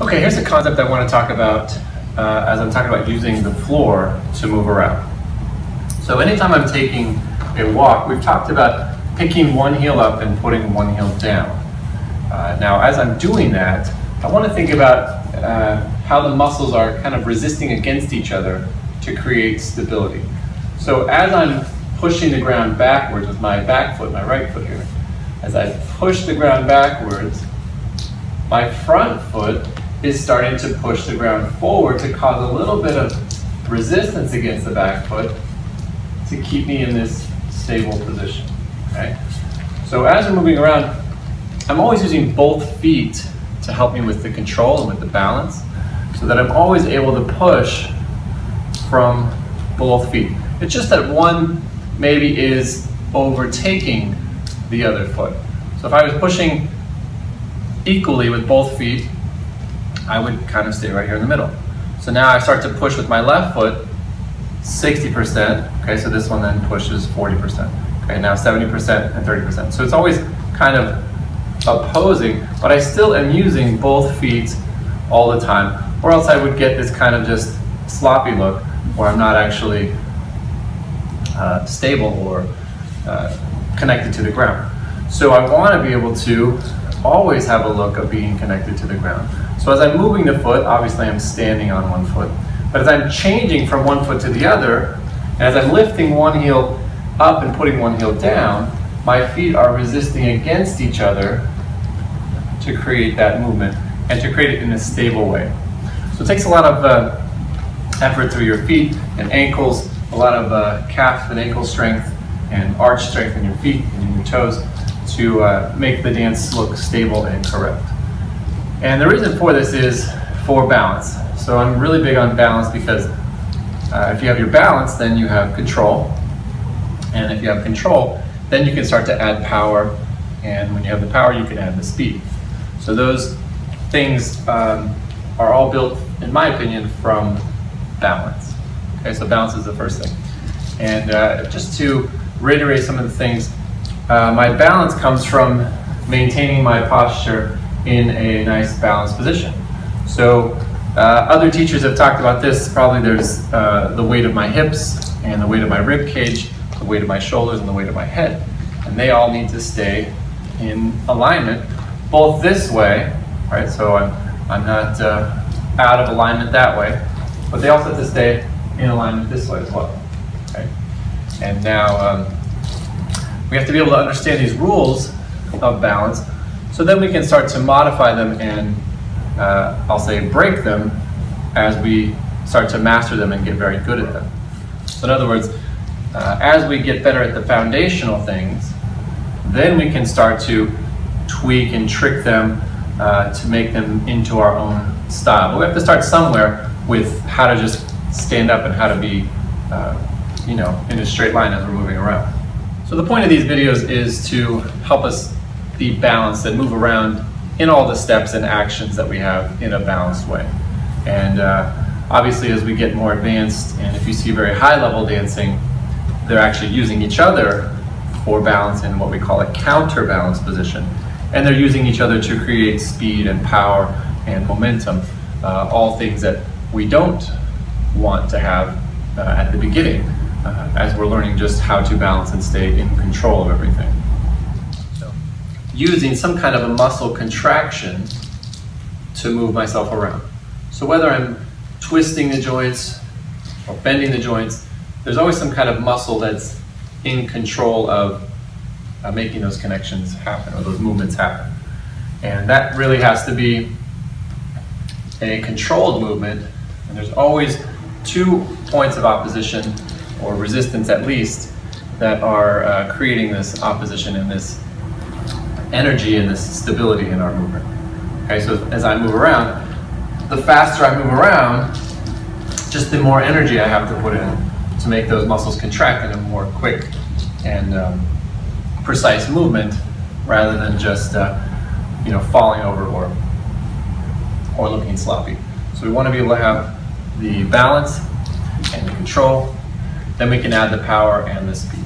Okay, here's a concept I want to talk about as I'm talking about using the floor to move around. So anytime I'm taking a walk, we've talked about picking one heel up and putting one heel down. Now, as I'm doing that, I want to think about how the muscles are kind of resisting against each other to create stability. So as I'm pushing the ground backwards with my back foot, my right foot here, as I push the ground backwards, my front foot is starting to push the ground forward to cause a little bit of resistance against the back foot to keep me in this stable position. Okay? So as we're moving around, I'm always using both feet to help me with the control and with the balance, so that I'm always able to push from both feet. It's just that one maybe is overtaking the other foot. So if I was pushing equally with both feet, I would kind of stay right here in the middle. So now I start to push with my left foot 60%, okay, so this one then pushes 40%. Okay, now 70% and 30%. So it's always kind of opposing, but I still am using both feet all the time, or else I would get this kind of just sloppy look where I'm not actually stable or connected to the ground. So I want to be able to always have a look of being connected to the ground. So as I'm moving the foot, obviously I'm standing on one foot, but as I'm changing from one foot to the other, and as I'm lifting one heel up and putting one heel down, my feet are resisting against each other to create that movement and to create it in a stable way. So it takes a lot of effort through your feet and ankles, a lot of calf and ankle strength and arch strength in your feet and in your toes to make the dance look stable and correct. And the reason for this is for balance. So I'm really big on balance because if you have your balance, then you have control. And if you have control, then you can start to add power. And when you have the power, you can add the speed. So those things are all built, in my opinion, from balance. Okay, so balance is the first thing. And just to reiterate some of the things, my balance comes from maintaining my posture in a nice balanced position. So other teachers have talked about this. Probably there's the weight of my hips and the weight of my rib cage, the weight of my shoulders and the weight of my head. And they all need to stay in alignment, both this way, right? So I'm not out of alignment that way, but they also have to stay in alignment this way as well, okay? And now we have to be able to understand these rules of balance, so then we can start to modify them and I'll say break them as we start to master them and get very good at them. So in other words, as we get better at the foundational things, then we can start to tweak and trick them to make them into our own style. But we have to start somewhere with how to just stand up and how to be you know, in a straight line as we're moving around. So the point of these videos is to help us be balanced and move around in all the steps and actions that we have in a balanced way. And obviously as we get more advanced, and if you see very high level dancing, they're actually using each other for balance in what we call a counterbalance position. And they're using each other to create speed and power and momentum, all things that we don't want to have at the beginning as we're learning just how to balance and stay in control of everything. So, using some kind of a muscle contraction to move myself around. So whether I'm twisting the joints or bending the joints, there's always some kind of muscle that's in control of making those connections happen or those movements happen. And that really has to be a controlled movement, and there's always 2 points of opposition or resistance at least that are creating this opposition and this energy and this stability in our movement. Okay, so as I move around, the faster I move around, just the more energy I have to put in to make those muscles contract in a more quick and precise movement rather than just you know, falling over or looking sloppy. So we want to be able to have the balance and the control, then we can add the power and the speed.